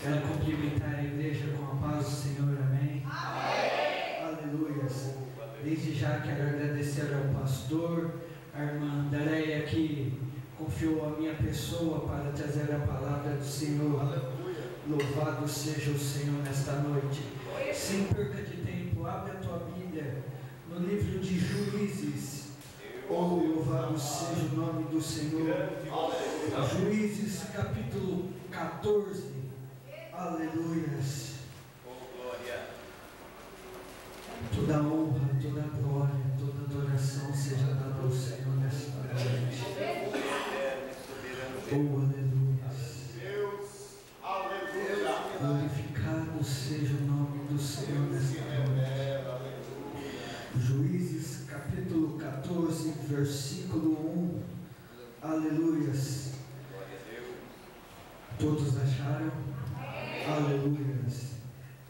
Quero cumprimentar a igreja com a paz do Senhor, amém? Amém. Aleluias. Desde já quero agradecer ao pastor, a irmã Dareia, que confiou a minha pessoa para trazer a palavra do Senhor. Aleluia. Louvado seja o Senhor nesta noite. Sem perca de tempo, abre a tua Bíblia no livro de Juízes. Oh, louvado seja o nome do Senhor. Juízes capítulo 14. Aleluias. Toda honra, toda glória, toda adoração seja dada ao Senhor nesta noite. Oh, aleluia. Glorificado seja o nome do Senhor nesta noite. Juízes capítulo 14, versículo 1. Aleluias. Todos acharam? Aleluias.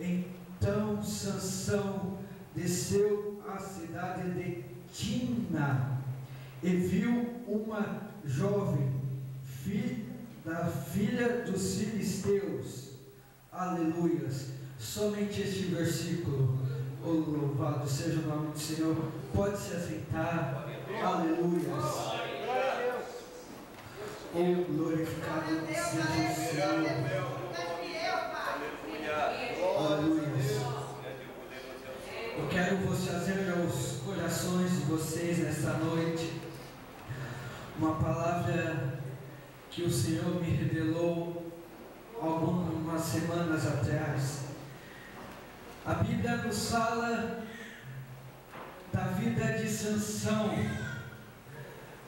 Então Sansão desceu à cidade de Timna e viu uma jovem, filha dos filisteus. Aleluias. Somente este versículo. Oh, louvado seja o nome do Senhor. Pode se assentar. Aleluias. Oh, glorificado seja o Senhor. Aleluia. Eu quero fazer aos corações de vocês nesta noite uma palavra que o Senhor me revelou algumas semanas atrás. A Bíblia nos fala da vida de Sansão.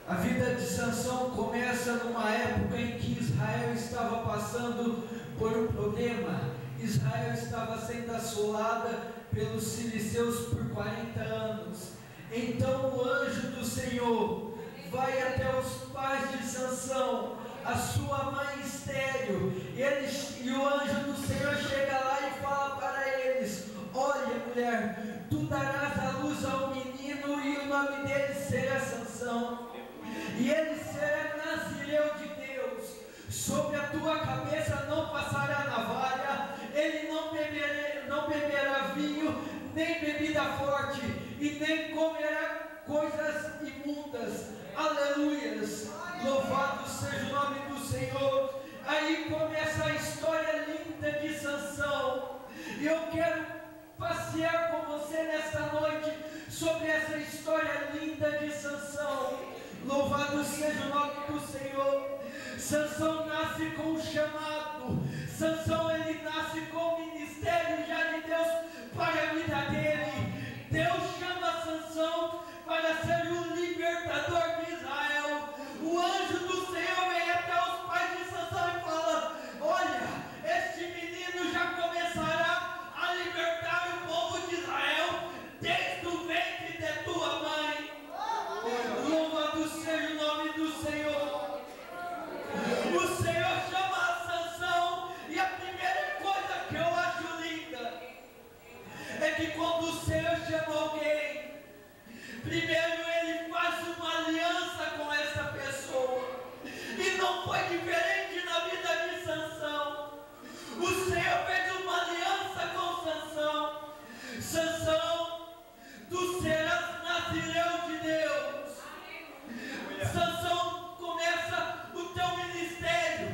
A vida de Sansão começa numa época em que Israel estava passando por um problema. Israel estava sendo assolada pelos filisteus por 40 anos. Então o anjo do Senhor vai até os pais de Sansão, a sua mãe estéril, e o anjo do Senhor chega lá e fala para eles: olha, mulher, tu darás à luz a um menino e o nome dele será Sansão, e ele será nazireu de Deus. Sobre a tua cabeça não passará navalha, ele não beberá vinho, nem bebida forte, e nem comerá coisas imundas. Aleluias. Louvado seja o nome do Senhor. Aí começa a história linda de Sansão, e eu quero passear com você nesta noite sobre essa história linda de Sansão. Louvado seja o nome do Senhor. Sansão nasce com um chamado. Sansão, ele nasce com o ministério já de Deus para a vida dele. Deus chama Sansão para ser o libertador de Israel. O anjo do Senhor vem até os pais de Sansão e fala: olha, este menino já começará a libertar o povo de Israel desde o ventre de tua mãe. Louvado seja o nome do Senhor. O Senhor chama Sansão, e a primeira coisa que eu acho linda é que quando o Senhor chama alguém, primeiro ele faz uma aliança com essa pessoa. E não foi diferente na vida de Sansão. O Senhor fez uma aliança com Sansão. Sansão, tu serás nazireu de Deus. Sansão, começa o teu ministério.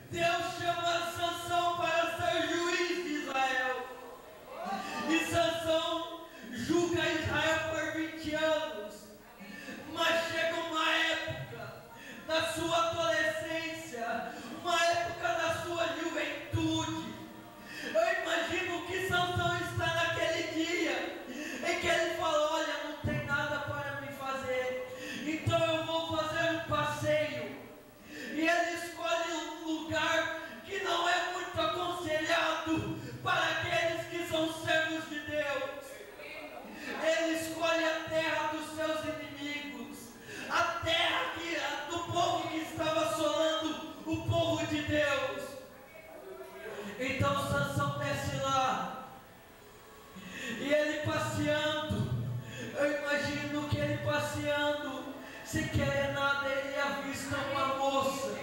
Deus chama Sansão para ser juiz de Israel. E Sansão julga Israel por 20 anos. Mas chega uma época da sua adolescência, uma época da sua juventude. Eu imagino que Sansão está naquele dia em que ele fala: olha, não tem nada para me fazer, então eu vou fazer um passeio. E ele escolhe um lugar que não é muito aconselhado para aqueles que são servos de Deus. Ele escolhe a terra dos seus inimigos, a terra do povo que estava assolando o povo de Deus. Então Sansão desce lá, e ele passeando, eu imagino que ele passeando, sem querer nada, ele avista uma moça.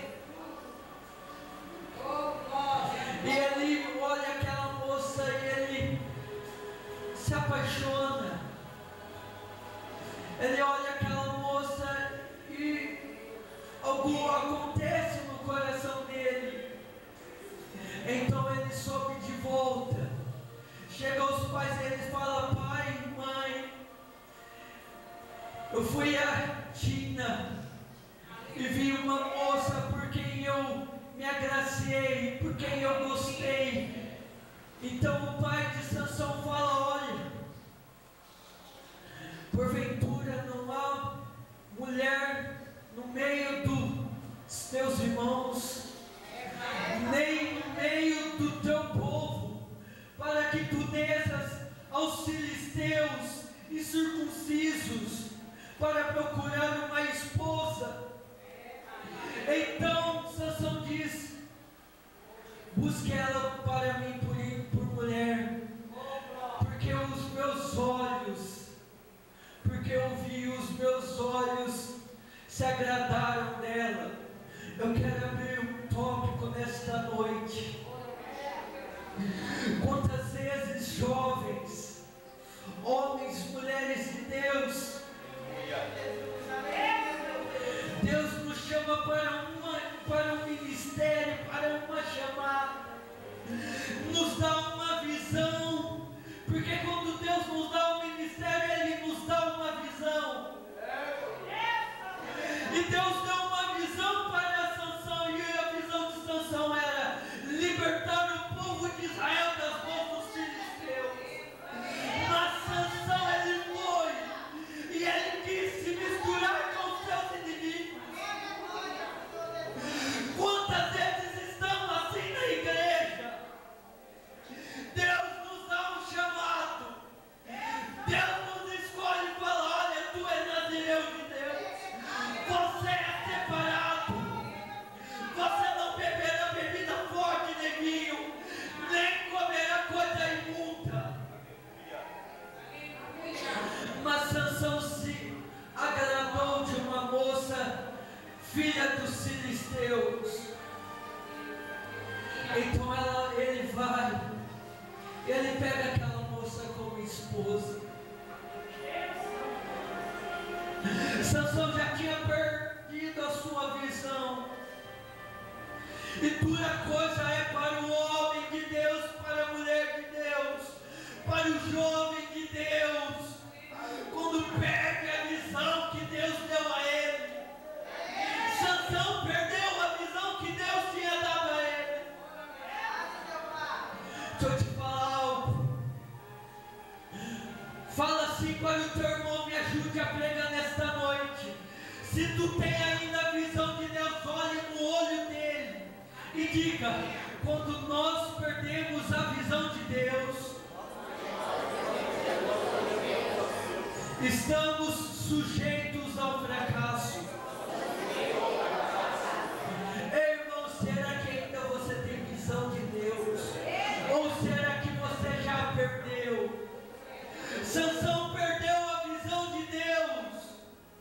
E ele apaixona. Ele olha aquela moça e algo acontece no coração dele. Então ele sobe de volta. Chega aos pais deles e fala: pai, mãe, eu fui a Tina e vi uma moça por quem eu me agraciei, por quem eu gostei. Então o pai de Sansão fala: olha, porventura não há mulher no meio dos teus irmãos, nem no meio do teu povo, para que tu desças aos filisteus incircuncisos para procurar uma esposa. Então Sansão diz: busque ela para mim por mulher, porque os meus olhos, porque eu vi os meus olhos se agradaram dela. Eu quero abrir um tópico nesta noite. Quantas vezes jovens, homens, mulheres de Deus, Deus nos chama para um ministério, para uma chamada, nos dá uma visão, porque quando Deus nos dá um ministério, Ele nos dá uma visão. E Deus deu uma visão para Sansão, e a visão de Sansão era libertar o povo de Israel das mãos dos filisteus. Mas Sansão, ele foi, e ele quis se misturar com os seus inimigos. Quantas vezes estamos assim na igreja? Deus nos dá um chamado, Deus nos escolhe e fala: olha, tu és nazireu de Deus, você é separado, você não beberá bebida forte nem vinho, nem comerá coisa imunda. Mas Sansão se agradou de uma moça, filha dos filisteus. Então ele vai, ele pega aquela moça como esposa. Sansão já tinha perdido a sua visão. E dura coisa é para o homem de Deus, para a mulher de Deus, para o jovem de Deus, quando perde a visão que Deus deu a ele. Sansão perdeu a visão que Deus tinha dado a ele. Deixa eu te falar algo. Fala assim para o teu irmão: me ajude a pregar nesta noite. Se tu tem ainda a visão de Deus, olhe no olho dele e diga: quando nós perdemos a visão de Deus, estamos sujeitos ao fracasso. Irmão, será que ainda você tem visão de Deus? Ou será que você já perdeu? Sansão perdeu a visão de Deus.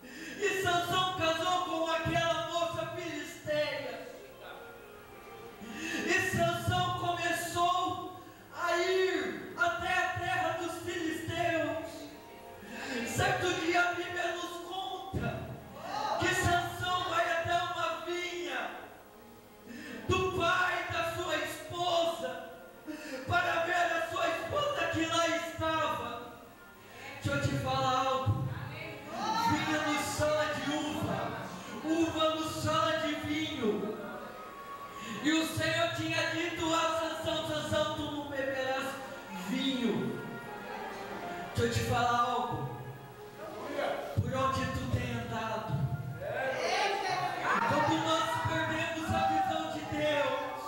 E Sansão casou com aquela moça filisteia. E Sansão começou a ir até a terra dos filisteus. Certo dia a Bíblia nos conta que Sansão vai até uma vinha do pai da sua esposa para ver a sua esposa que lá estava. Deixa eu te falar algo. Vinha no sala de uva no sala de vinho. E o Senhor tinha dito a Sansão: Sansão, tu não beberás vinho. Deixa eu te falar algo. Por onde tu tem andado? Quando nós perdemos a visão de Deus,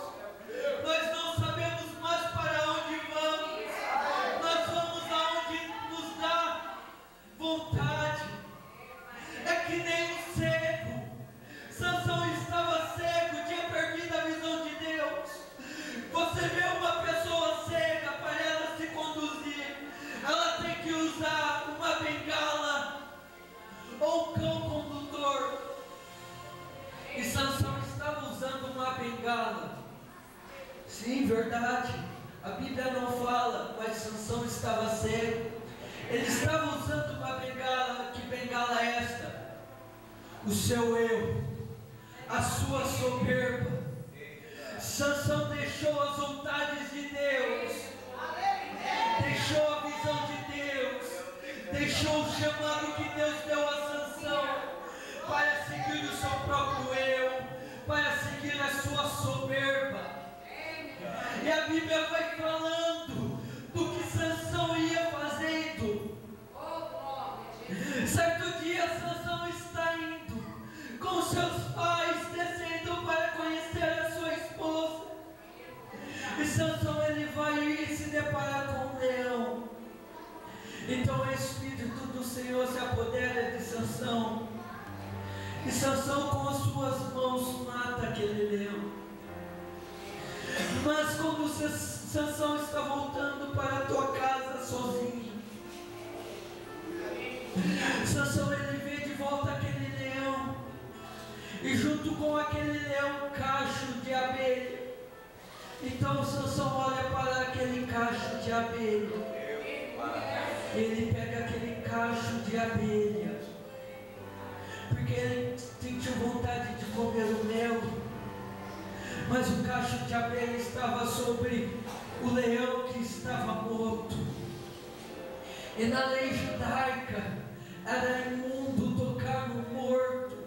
nós não sabemos mais para onde vamos. Nós vamos aonde nos dá vontade. É que nem um cego. Sansão estava cego, tinha perdido a visão de Deus. Você vê uma pessoa cega, para ela se conduzir, ela tem que usar uma bengala ou um cão condutor. E Sansão estava usando uma bengala. Sim, verdade. A Bíblia não fala, mas Sansão estava cego. Ele estava usando uma bengala. Que bengala é esta? O seu eu, a sua soberba. Sansão deixou as vontades de Deus, deixou a visão de Deus, deixou o chamado que Deus deu a Sansão para seguir o seu próprio eu, para seguir a sua soberba. E a Bíblia vai falando do que Sansão ia fazendo. Certo dia Sansão está indo com seus pais, descendo para conhecer a sua esposa. E Sansão ele vai ir se deparar com um leão. Então o Espírito do Senhor se apodera de Sansão. E Sansão com as suas mãos mata aquele leão. Mas quando Sansão está voltando para a tua casa sozinho, Sansão ele vê de volta aquele leão. E junto com aquele leão, um cacho de abelha. Então Sansão olha para aquele cacho de abelha. Ele pega aquele cacho de abelha, porque ele sentiu vontade de comer o mel. Mas o cacho de abelha estava sobre o leão que estava morto. E na lei judaica era imundo tocar no morto.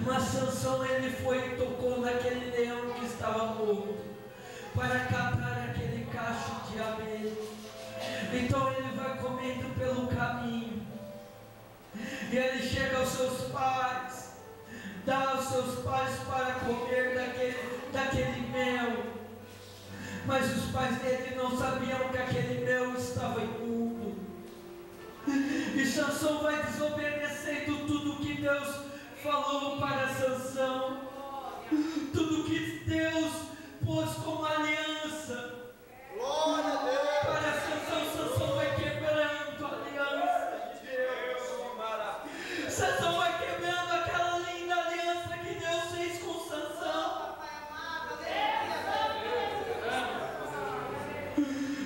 Mas Sansão ele foi e tocou naquele leão que estava morto para catar aquele cacho de abelha. Então ele vai comendo pelo caminho. E ele chega aos seus pais, dá aos seus pais para comer daquele mel. Mas os pais dele não sabiam que aquele mel estava imundo. E Sansão vai desobedecendo tudo que Deus falou para Sansão, tudo que Deus pôs como aliança. Glória a Deus. Para Sansão, Sansão vai quebrando a aliança de Deus. Sansão vai quebrando aquela linda aliança que Deus fez com Sansão.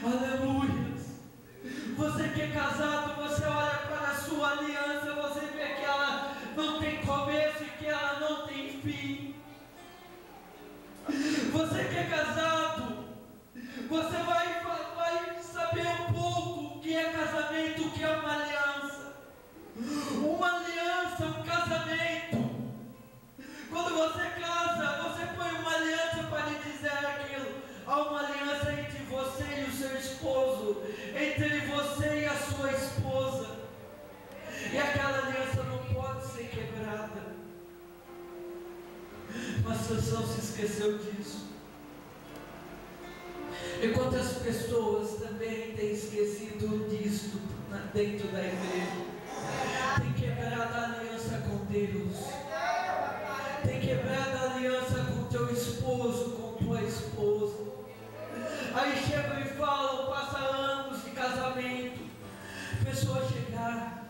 Aleluia. Você que é casado, você olha para a sua aliança, você vê que ela não tem começo e que ela não tem fim. Você que é casado, você vai saber um pouco o que é casamento, o que é uma aliança. Uma aliança, um casamento. Quando você casa, você põe uma aliança para lhe dizer aquilo. Há uma aliança entre você e o seu esposo, entre você e a sua esposa. E aquela aliança não pode ser quebrada. Mas Sansão se esqueceu disso. E quantas pessoas também têm esquecido disso dentro da igreja? Tem quebrado a aliança com Deus. Tem quebrado a aliança com teu esposo, com tua esposa. Aí chegam e falam, passa anos de casamento. Pessoa chegar,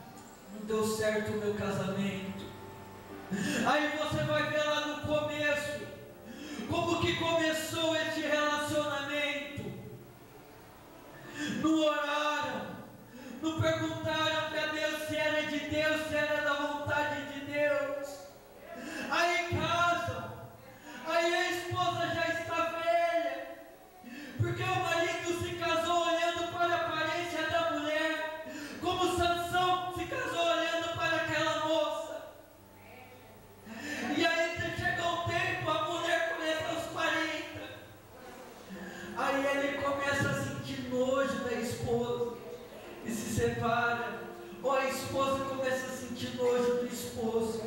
não deu certo o meu casamento. Aí você vai ver lá no começo, como que começou este relacionamento. Não oraram, não perguntaram para Deus se era de Deus, se era da vontade de Deus. Aí casam, aí a esposa já está velha, porque o marido se casou olhando para a aparência da mulher, como Sansão se casou olhando para aquela moça. E aí chega um tempo, a mulher começa aos 40. Aí ele começa a sentir nojo da esposa e se separa. Ou a esposa começa a sentir nojo do esposo.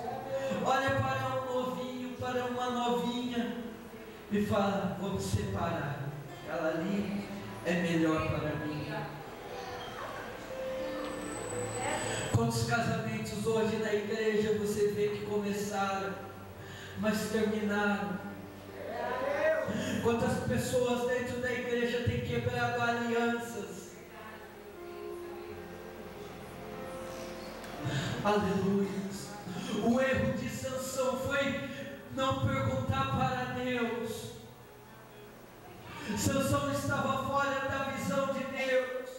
Olha para um novinho, para uma novinha e fala, vou me separar. Ela ali é melhor para mim. Quantos casamentos hoje na igreja você vê que começaram, mas terminaram? Quantas pessoas dentro da igreja têm quebrado alianças? Aleluia. O erro de Sansão foi não perguntar para Deus. Sansão estava fora da visão de Deus.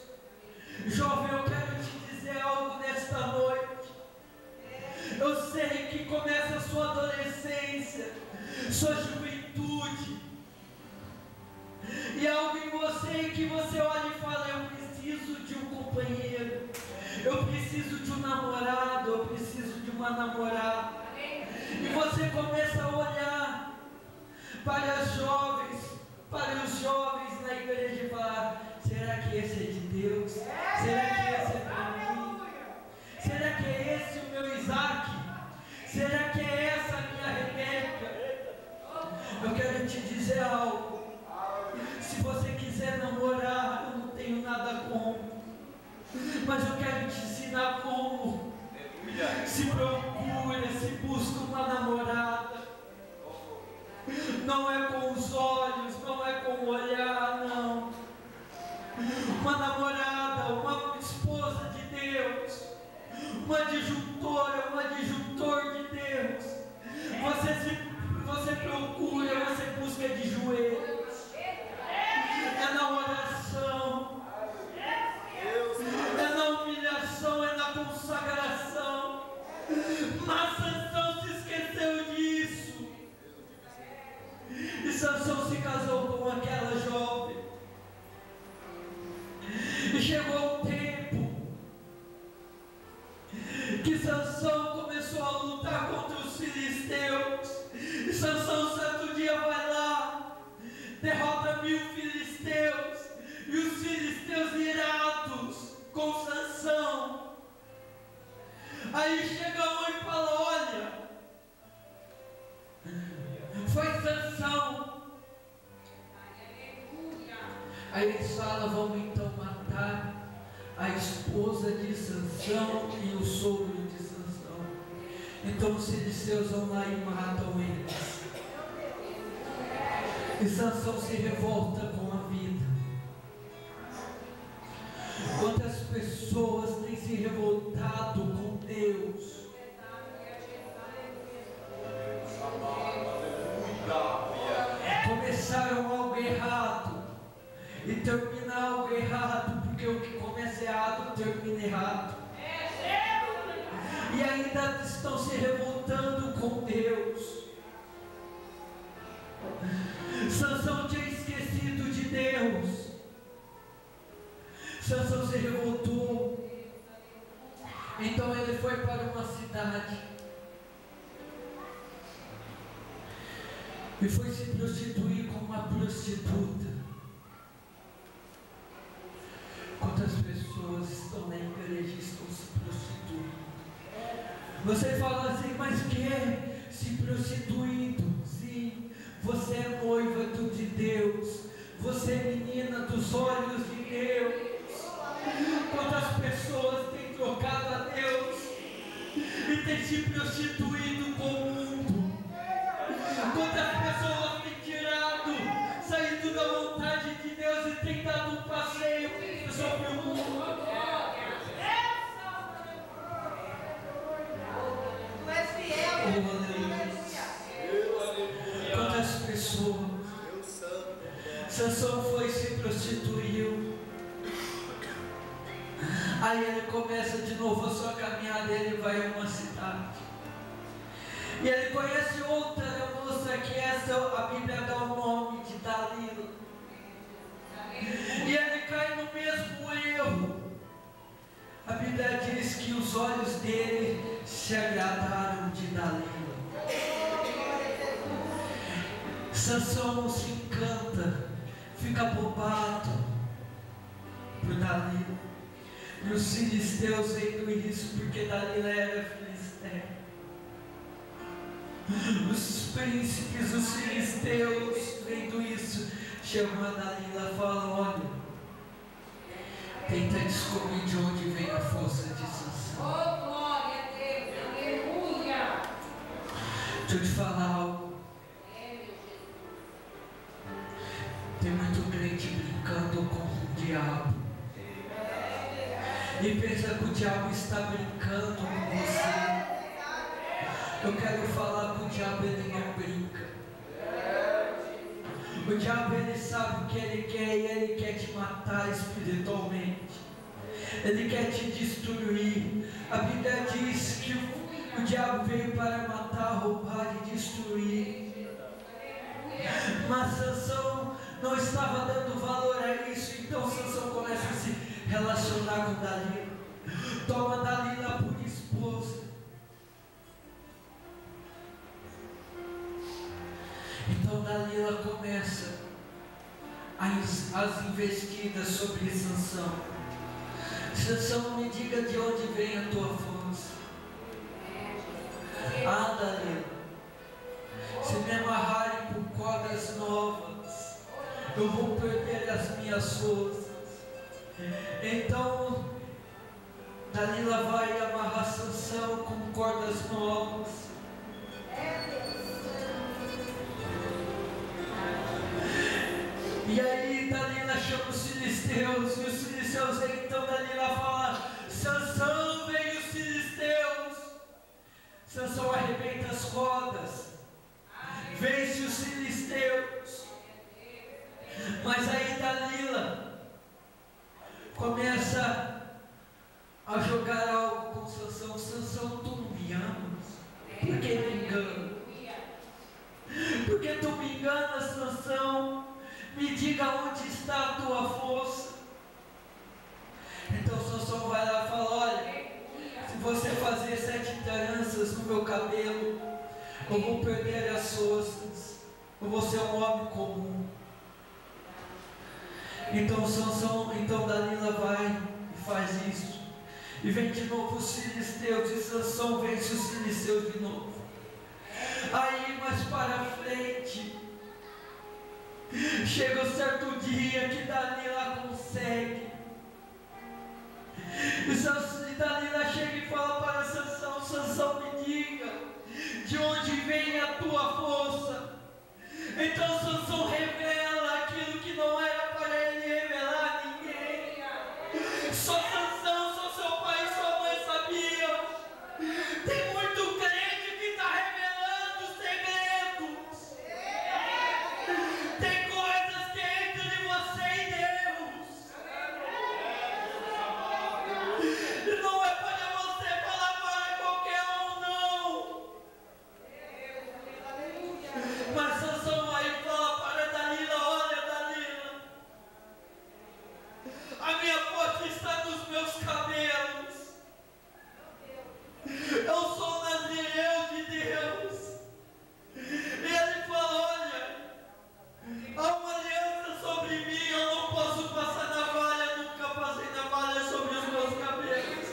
sua juventude, e algo em você que você olha e fala: eu preciso de um companheiro, eu preciso de um namorado, eu preciso de uma namorada. E você começa a olhar para as jovens, para os jovens na igreja e falar: será que esse é de Deus? Será que esse é para mim? Será que é esse o meu Isaac? Será que é essa a minha Rebeca? Eu quero te dizer algo. Se você quiser namorar, eu não tenho nada contra, mas eu quero te ensinar como. Se procura, se busca uma namorada. Não é com os olhos, não é com o olhar, não. Uma namorada, uma esposa de Deus, uma adjuntora, um adjuntor de Deus. Você procura, você busca de joelhos. É na oração, é na humilhação, é na consagração. Mas Sansão se esqueceu disso. E Sansão se casou com aquela jovem. E chegou o tempo que Sansão começou a lutar contra os filisteus. E Sansão certo dia vai lá, derrota 1000 filisteus. E os filisteus irados com Sansão. Aí chega um e fala: olha, foi Sansão. Aí eles falam: vamos então matar a esposa de Sansão e o sogro de Sansão. Então os filisteus vão lá e matam eles. E Sansão se revolta com a vida. Quantas pessoas têm se revoltado com Deus? Começaram algo errado e termina algo errado, porque o que começa errado termina errado. E ainda estão se revoltando com Deus. Sansão tinha esquecido de Deus. Sansão se revoltou. Então ele foi para uma cidade e foi se prostituir com uma prostituta. Quantas pessoas estão na igreja e estão se prostituindo? Você fala assim: mas que? Se prostituindo? Sim, você é noiva de Deus, você é menina dos olhos de Deus. Quantas pessoas têm trocado a Deus e têm se prostituído com o mundo? Quantas pessoas têm tirado, saído da vontade de Deus e têm dado um passeio sobre o mundo? Quantas pessoas? Sansão foi e se prostituiu. Aí ele começa de novo a sua caminhada. Ele vai a uma cidade e ele conhece outra moça, que essa a Bíblia dá o nome de Dalila. E ele cai no mesmo erro. A Bíblia diz que os olhos dele se agradaram de Dalila. Sansão se encanta, fica bobado por Dalila. E os filisteus vendo isso, porque Dalila era filisteia. Os príncipes, os filisteus vendo isso, chamam a Dalila e falam: olha, tenta descobrir de onde vem a força de Sansão. Oh, glória a Deus, aleluia. Deixa eu te falar algo. Tem muito crente brincando com o diabo e pensa que o diabo está brincando com você. Eu quero falar que o diabo, ele não brinca. O diabo, ele sabe o que ele quer, e ele quer te matar espiritualmente. Ele quer te destruir. A Bíblia diz que o diabo veio para matar, roubar e destruir. Mas Sansão não estava dando valor a isso, então Sansão começa a se relacionar com Dalila, toma Dalila por esposa. Então Dalila começa as investidas sobre Sansão. Sansão, me diga de onde vem a tua força. Ah, Dalila, se me amarrarem por cordas novas, eu vou perder as minhas forças. Então Dalila vai amarrar Sansão com cordas novas. E aí Dalila chama os filisteus, e os filisteus vêm. Então Dalila fala: Sansão, vem os filisteus. Sansão arrebenta as cordas, vence os filisteus. Mas aí Dalila começa a jogar algo com Sansão. Sansão, tu não me amas? Por que me engana? Por que tu me enganas, Sansão? Me diga onde está a tua força. Então Sansão vai lá e fala: olha, se você fazer 7 tranças no meu cabelo, eu vou perder as forças, eu vou ser um homem comum. Então Dalila vai e faz isso. E vem de novo os filisteus, e Sansão vence os filisteus de novo. Aí mais para frente, chega um certo dia que Dalila consegue. E Dalila chega e fala para Sansão: Sansão, me diga de onde vem a tua força. Então Sansão revela aquilo que não era para ele revelar a ninguém. Só Sansão, só seu pai e sua mãe sabiam. Tem muito crente que está revelando segredos. Tem coisas que é entre você e Deus. E não é para você falar para qualquer um, não. Mas Sansão vai e fala para Dalila: olha, Dalila, a minha força está nos meus cabelos. Eu sou nazireu de Deus. E ele fala: olha, há uma aliança sobre mim, eu não posso passar navalha. Nunca passei navalha sobre os meus cabelos.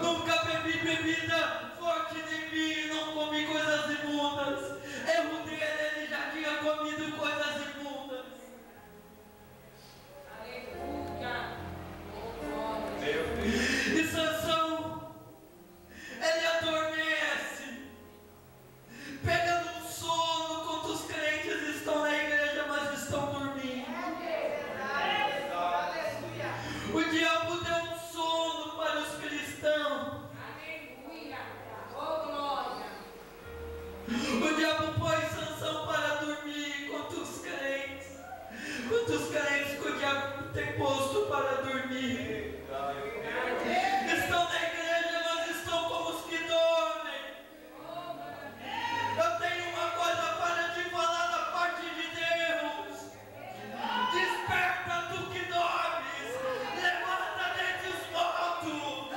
Nunca bebi bebida forte nem vinho, não comi coisas imundas. Erro dele, ele já tinha comido coisas imundas. E Sansão, ele adormece, pegando um sono, quando os crentes estão na igreja, mas estão dormindo. O diabo deu um sono para os cristãos. O diabo pôs Sansão para dormir, enquanto os crentes que o diabo tem posto para dormir estão na igreja, mas estão como os que dormem. Eu tenho uma coisa para te falar da parte de Deus: desperta tu que dormes, levanta dentre os mortos.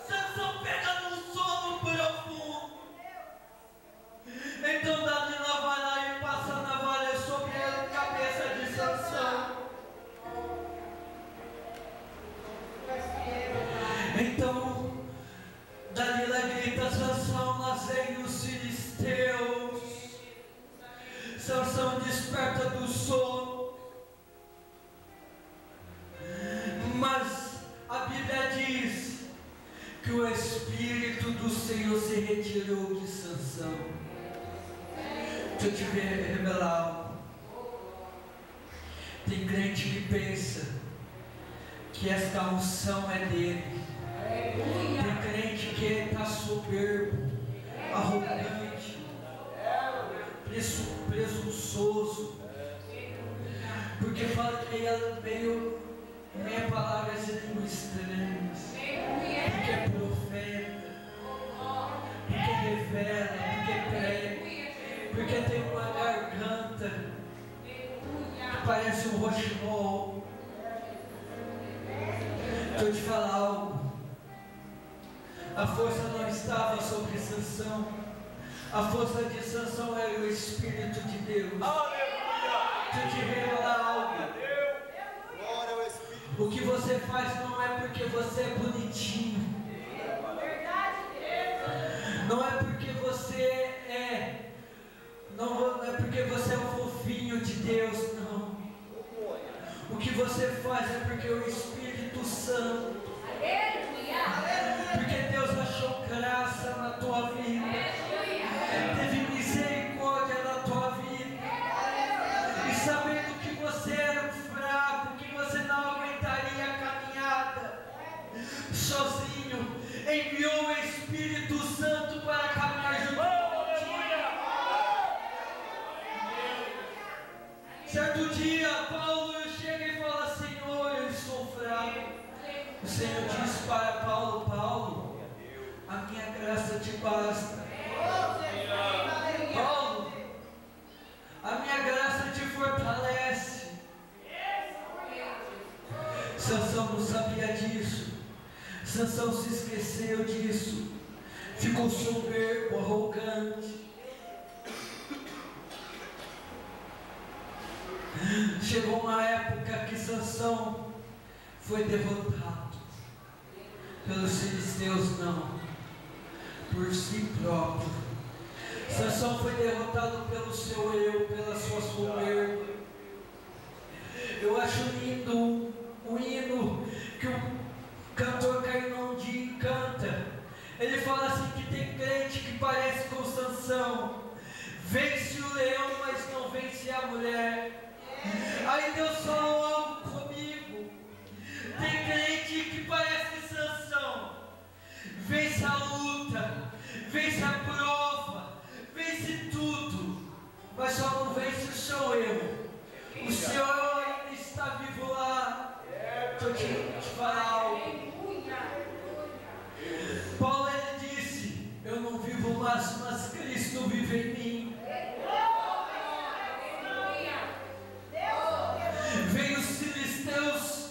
Sansão pega num sono profundo. Então Dalila vai lá e passa a navalha sobre a cabeça de Sansão. Então Dalila grita: Sansão, lá vem os filisteus. Sansão desperta do sono. Mas a Bíblia diz que o Espírito do Senhor se retirou de Sansão. Deixa eu te revelar algo. Tem crente que pensa que esta unção é dele. Tem crente que está soberbo, arrogante, presunçoso, porque fala que meia palavra de língua estranha, porque é profeta, porque revela, porque prega, porque tem uma garganta que parece um roxinol. Deixa eu te falar algo. A força não estava sobre Sansão. A força de Sansão era o Espírito de Deus. Deixa eu te revelar algo. O que você faz não é porque você é bonitinho. Não é porque você não é porque você é um fofinho de Deus, não. O que você faz é porque o Espírito Santo, porque Deus achou graça na tua vida, teve misericórdia na tua vida, e sabendo que você era um fraco, que você não aguentaria a caminhada sozinho, enviou o Espírito Santo para caminhar junto contigo. Certo dia, Paulo chega e fala: Senhor, eu estou fraco. O Senhor disse para Paulo: Paulo, a minha graça te basta. Paulo, a minha graça te fortalece. Sansão não sabia disso. Sansão se esqueceu disso. Ficou soberbo, arrogante. Chegou uma época que Sansão foi derrotado pelos filisteus, não, por si próprio. Sansão foi derrotado pelo seu eu, pela sua soberba. Eu acho lindo o hino que o cantor Cainondim canta. Ele fala assim que tem crente que parece com Sansão, vence o leão, mas não vence a mulher. Aí Deus falou algo comigo. Tem crente que parece Sansão, vence a luta, vence a prova, vence tudo, mas só não vence o seu eu. O seu eu ainda está vivo lá. Estou te falar algo. Paulo, ele disse: eu não vivo mais, mas Cristo vive em mim. Vem os filisteus,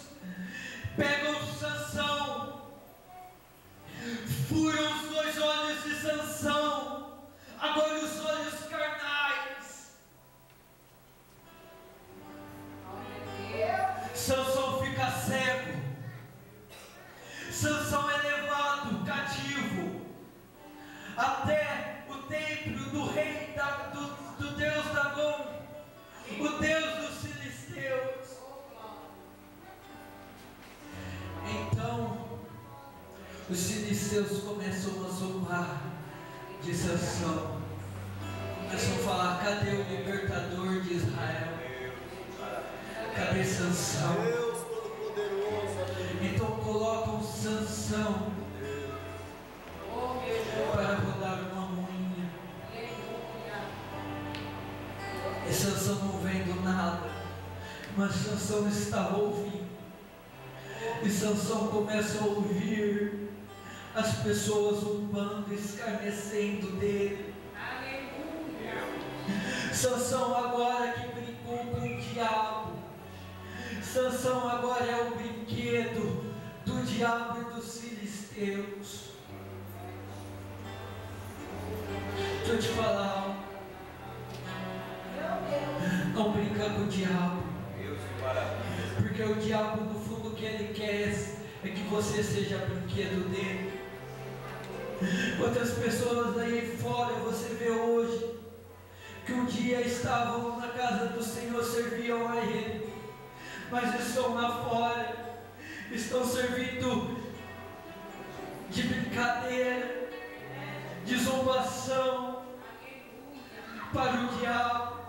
pegam Sansão, furam os dois olhos de Sansão, agora os olhos carnais. Sansão fica cego. Sansão é levado cativo até o templo do rei do Deus Dagom, o Deus dos filisteus. Então os filisteus começam a zombar de Sansão, começam a falar: cadê o libertador de Israel? Cadê Sansão? Então colocam Sansão para rodar uma moinha. E Sansão não vendo nada, mas Sansão estava ouvindo. E Sansão começa a ouvir as pessoas zombando, escarnecendo dele. Sansão agora que brincou com o diabo. Sansão agora é o brinquedo do diabo e dos filisteus. Deixa eu te falar, não brinca com o diabo, porque o diabo, no fundo, o que ele quer é que você seja brinquedo dele. Quantas pessoas aí fora você vê hoje que um dia estavam na casa do Senhor, serviam a Ele, mas estão lá fora, estão servindo de brincadeira, de zombação para o diabo.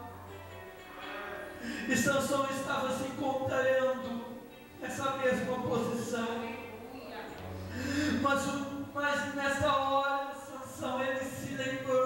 E Sansão estava se encontrando nessa mesma posição, mas nessa hora coração, ele se lembrou